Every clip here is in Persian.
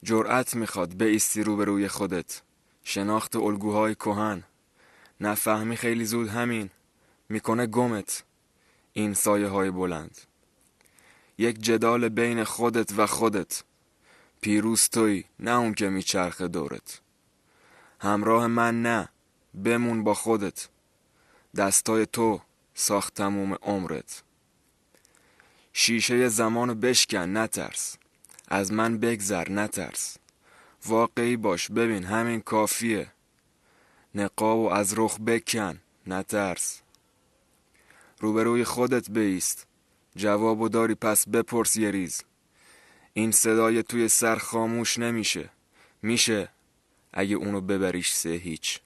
جرأت میخواد بایستی روبروی خودت، شناخت الگوهای کهن. نفهمی خیلی زود همین میکنه گمت. این سایه های بلند، یک جدال بین خودت و خودت. پیروز تویی، نه اون که میچرخه دورت. همراه من نه، بمون با خودت. دستای تو ساخت تموم عمرت. شیشه زمانو بشکن، نترس. از من بگذر، نترس. واقعی باش، ببین همین کافیه. نقابو از رخ بکن، نترس. روبروی خودت بایست، جوابو داری پس بپرس یه ریز. این صدای توی سر خاموش نمیشه. میشه اگه اونو ببریش سه هیچ.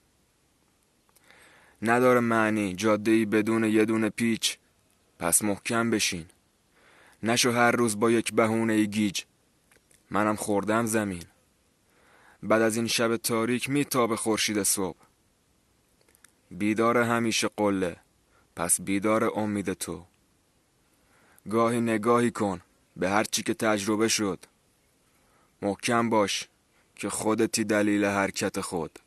نداره معنی جاده‌ای بدون یه دونه پیچ. پس محکم بشین، نشو هر روز با یک بهونه گیج. منم خوردم زمین، بعد از این شب تاریک میتابه خورشید صبح. بیدار همیشه قله، پس بیدار امید تو. گاهی نگاهی کن به هر چی که تجربه شد. محکم باش که خودتی دلیل حرکت خود.